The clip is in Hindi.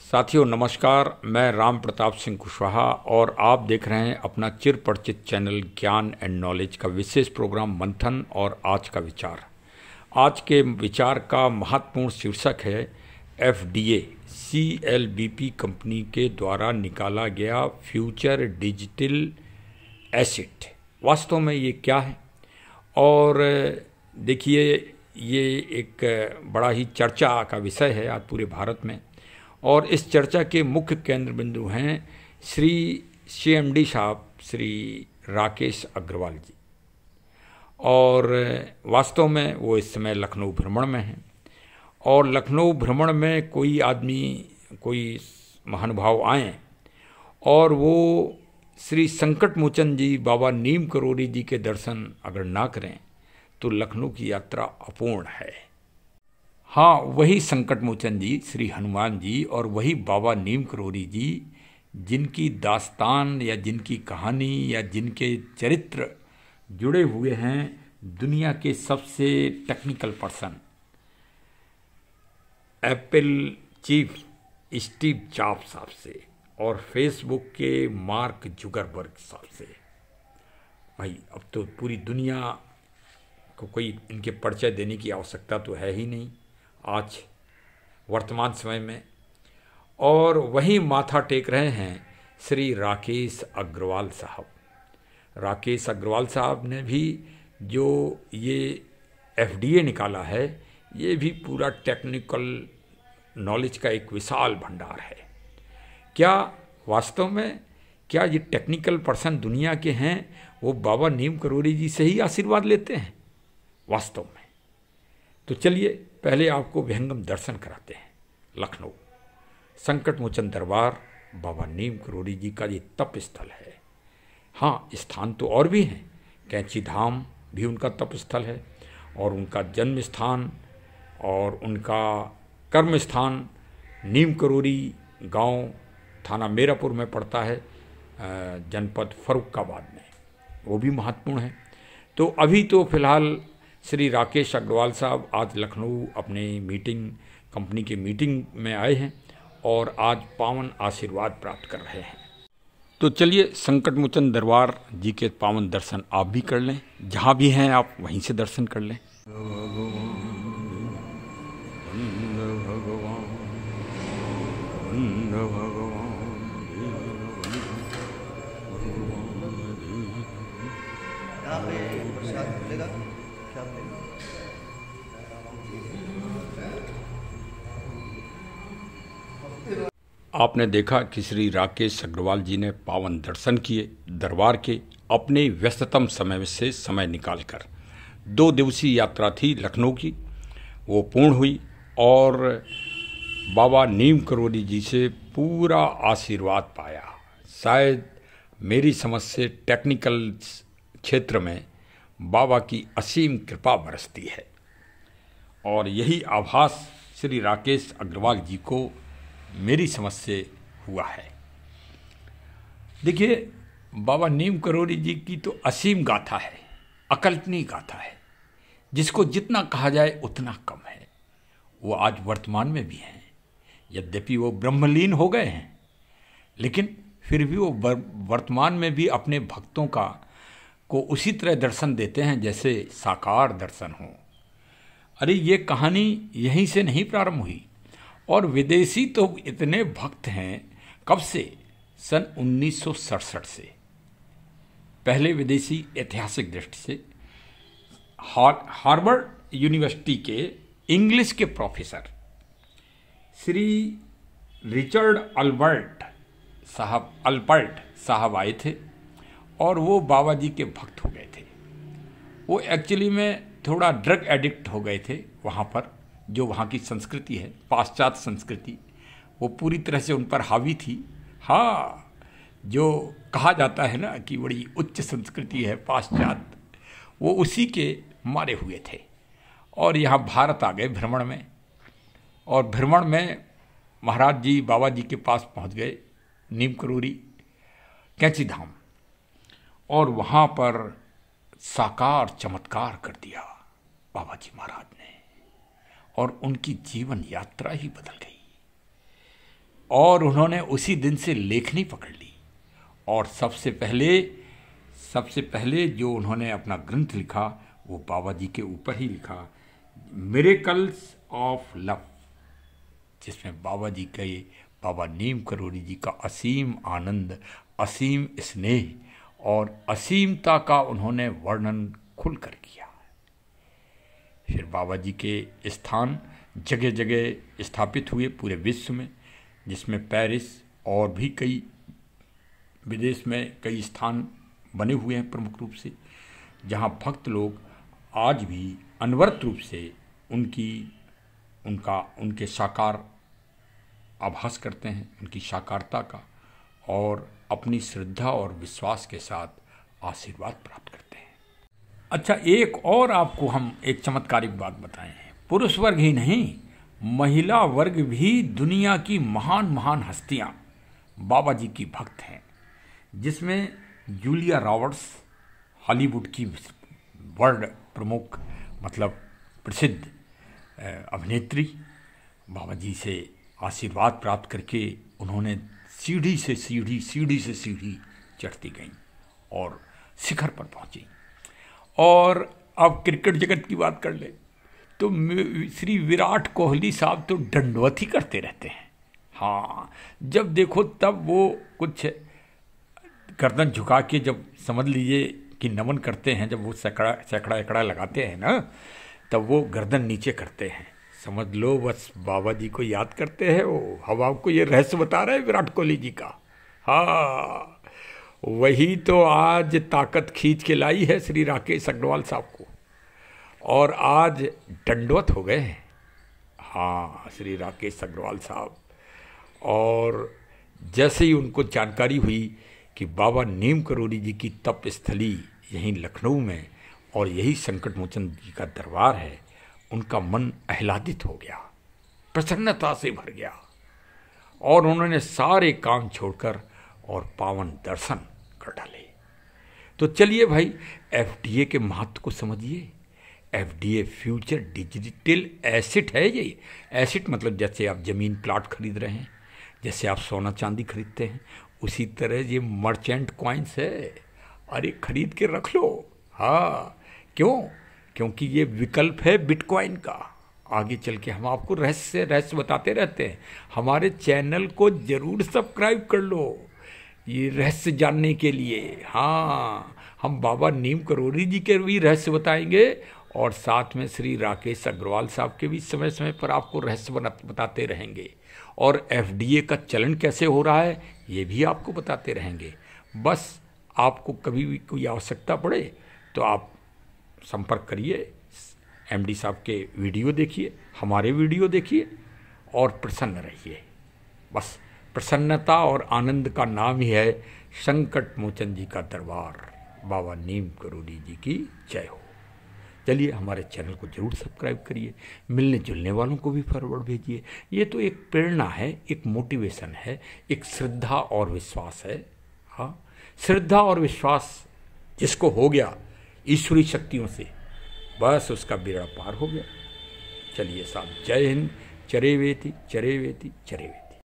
साथियों नमस्कार, मैं राम प्रताप सिंह कुशवाहा और आप देख रहे हैं अपना चिरपरिचित चैनल ज्ञान एंड नॉलेज का विशेष प्रोग्राम मंथन और आज का विचार। आज के विचार का महत्वपूर्ण शीर्षक है FDA CLBP कंपनी के द्वारा निकाला गया फ्यूचर डिजिटल एसेट। वास्तव में ये क्या है? और देखिए, ये एक बड़ा ही चर्चा का विषय है आज पूरे भारत में, और इस चर्चा के मुख्य केंद्र बिंदु हैं श्री CMD साहब, श्री राकेश अग्रवाल जी। और वास्तव में वो इस समय लखनऊ भ्रमण में हैं, और लखनऊ भ्रमण में कोई आदमी, कोई महानुभाव आए और वो श्री संकट मोचन जी, बाबा नीम करोली जी के दर्शन अगर ना करें तो लखनऊ की यात्रा अपूर्ण है। हाँ, वही संकट मोचन जी, श्री हनुमान जी, और वही बाबा नीम करोली जी, जिनकी दास्तान या जिनकी कहानी या जिनके चरित्र जुड़े हुए हैं दुनिया के सबसे technical person, Apple chief Steve jobs साहब से और फेसबुक के मार्क जुकरबर्ग साहब से। भाई, अब तो पूरी दुनिया को कोई इनके परिचय देने की आवश्यकता तो है ही नहीं आज वर्तमान समय में। और वही माथा टेक रहे हैं श्री राकेश अग्रवाल साहब। राकेश अग्रवाल साहब ने भी जो ये FDA निकाला है, ये भी पूरा टेक्निकल नॉलेज का एक विशाल भंडार है। क्या वास्तव में क्या ये टेक्निकल पर्सन दुनिया के हैं वो बाबा नीम करोली जी से ही आशीर्वाद लेते हैं वास्तव में? तो चलिए पहले आपको विहंगम दर्शन कराते हैं। लखनऊ संकट मोचन दरबार बाबा नीम करोली जी का ये तप स्थल है। हाँ, स्थान तो और भी हैं, कैंची धाम भी उनका तप स्थल है, और उनका जन्म स्थान और उनका कर्म स्थान नीम करोली गांव, थाना मेरापुर में पड़ता है, जनपद फर्रुखाबाद में, वो भी महत्वपूर्ण है। तो अभी तो फिलहाल श्री राकेश अग्रवाल साहब आज लखनऊ अपने मीटिंग, कंपनी की मीटिंग में आए हैं और आज पावन आशीर्वाद प्राप्त कर रहे हैं। तो चलिए संकट मोचन दरबार जी के पावन दर्शन आप भी कर लें, जहाँ भी हैं आप वहीं से दर्शन कर लें। आपने देखा कि श्री राकेश अग्रवाल जी ने पावन दर्शन किए दरबार के, अपने व्यस्ततम समय से समय निकालकर। 2 दिवसीय यात्रा थी लखनऊ की, वो पूर्ण हुई और बाबा नीम करोली जी से पूरा आशीर्वाद पाया। शायद मेरी समझ से टेक्निकल क्षेत्र में बाबा की असीम कृपा बरसती है, और यही आभास श्री राकेश अग्रवाल जी को मेरी समझ से हुआ है। देखिए, बाबा नीम करोली जी की तो असीम गाथा है, अकल्पनीय गाथा है, जिसको जितना कहा जाए उतना कम है। वो आज वर्तमान में भी हैं, यद्यपि वो ब्रह्मलीन हो गए हैं, लेकिन फिर भी वो वर्तमान में भी अपने भक्तों को उसी तरह दर्शन देते हैं जैसे साकार दर्शन हो। अरे, ये कहानी यहीं से नहीं प्रारंभ हुई, और विदेशी तो इतने भक्त हैं कब से? सन 1967 से। पहले विदेशी ऐतिहासिक दृष्टि से हार्वर्ड यूनिवर्सिटी के इंग्लिश के प्रोफेसर श्री रिचर्ड अल्बर्ट साहब आए थे, और वो बाबा जी के भक्त हो गए थे। वो एक्चुअली में थोड़ा ड्रग एडिक्ट हो गए थे वहाँ पर। जो वहाँ की संस्कृति है, पाश्चात्य संस्कृति, वो पूरी तरह से उन पर हावी थी। हाँ, जो कहा जाता है ना कि बड़ी उच्च संस्कृति है पाश्चात्य, वो उसी के मारे हुए थे, और यहाँ भारत आ गए भ्रमण में। और भ्रमण में महाराज जी बाबा जी के पास पहुँच गए, नीम करोली कैंची धाम, और वहाँ पर साकार चमत्कार कर दिया बाबा जी महाराज ने, और उनकी जीवन यात्रा ही बदल गई। और उन्होंने उसी दिन से लेखनी पकड़ ली और सबसे पहले जो उन्होंने अपना ग्रंथ लिखा वो बाबा जी के ऊपर ही लिखा, मिरेकल्स ऑफ लव, जिसमें बाबा नीम करोली जी का असीम आनंद, असीम स्नेह और असीमता का उन्होंने वर्णन खुलकर किया। फिर बाबा जी के स्थान जगह जगह स्थापित हुए पूरे विश्व में, जिसमें पेरिस और भी कई विदेश में कई स्थान बने हुए हैं प्रमुख रूप से, जहां भक्त लोग आज भी अनवरत रूप से उनके साकार आभास करते हैं, उनकी साकारता का, और अपनी श्रद्धा और विश्वास के साथ आशीर्वाद प्राप्त करते हैं। अच्छा, एक और आपको हम एक चमत्कारिक बात बताएं हैं। पुरुष वर्ग ही नहीं, महिला वर्ग भी दुनिया की महान महान हस्तियां बाबा जी की भक्त हैं, जिसमें जूलिया रॉबर्ट्स, हॉलीवुड की वर्ल्ड प्रमुख मतलब प्रसिद्ध अभिनेत्री, बाबा जी से आशीर्वाद प्राप्त करके उन्होंने सीढ़ी से सीढ़ी चढ़ती गईं और शिखर पर पहुंची। और अब क्रिकेट जगत की बात कर ले तो श्री विराट कोहली साहब तो दंडवत ही करते रहते हैं। हाँ, जब देखो तब वो कुछ गर्दन झुका के, जब समझ लीजिए कि नमन करते हैं, जब वो सैकड़ा एकड़ा लगाते हैं ना, तब वो गर्दन नीचे करते हैं, समझ लो बस बाबा जी को याद करते हैं वो। हम आपको ये रहस्य बता रहे हैं विराट कोहली जी का। हाँ, वही तो आज ताकत खींच के लाई है श्री राकेश अग्रवाल साहब को, और आज दंडवत हो गए हैं। हाँ, श्री राकेश अग्रवाल साहब। और जैसे ही उनको जानकारी हुई कि बाबा नीम करोली जी की तप स्थली यहीं लखनऊ में और यही संकट मोचन जी का दरबार है, उनका मन आह्लादित हो गया, प्रसन्नता से भर गया, और उन्होंने सारे काम छोड़कर और पावन दर्शन कर डाले। तो चलिए भाई, एफडीए के महत्व को समझिए। एफडीए फ्यूचर डिजिटल एसेट है। ये एसेट मतलब जैसे आप जमीन प्लाट खरीद रहे हैं, जैसे आप सोना चांदी खरीदते हैं, उसी तरह ये मर्चेंट कॉइन्स है। अरे खरीद के रख लो। हाँ, क्यों? क्योंकि ये विकल्प है बिटकॉइन का। आगे चल के हम आपको रहस्य बताते रहते हैं। हमारे चैनल को जरूर सब्सक्राइब कर लो ये रहस्य जानने के लिए। हाँ, हम बाबा नीम करोली जी के भी रहस्य बताएंगे और साथ में श्री राकेश अग्रवाल साहब के भी समय समय पर आपको रहस्य बताते रहेंगे, और एफडीए का चलन कैसे हो रहा है ये भी आपको बताते रहेंगे। बस आपको कभी भी कोई आवश्यकता पड़े तो आप संपर्क करिए, एमडी साहब के वीडियो देखिए, हमारे वीडियो देखिए और प्रसन्न रहिए। बस प्रसन्नता और आनंद का नाम ही है संकट मोचन जी का दरबार। बाबा नीम करोली जी की जय हो। चलिए, हमारे चैनल को जरूर सब्सक्राइब करिए, मिलने जुलने वालों को भी फॉरवर्ड भेजिए। ये तो एक प्रेरणा है, एक मोटिवेशन है, एक श्रद्धा और विश्वास है। हाँ, श्रद्धा और विश्वास जिसको हो गया ईश्वरी शक्तियों से, बस उसका बेड़ा पार हो गया। चलिए साहब, जय हिंद। चरे वेति चरे वेति चरे वेति।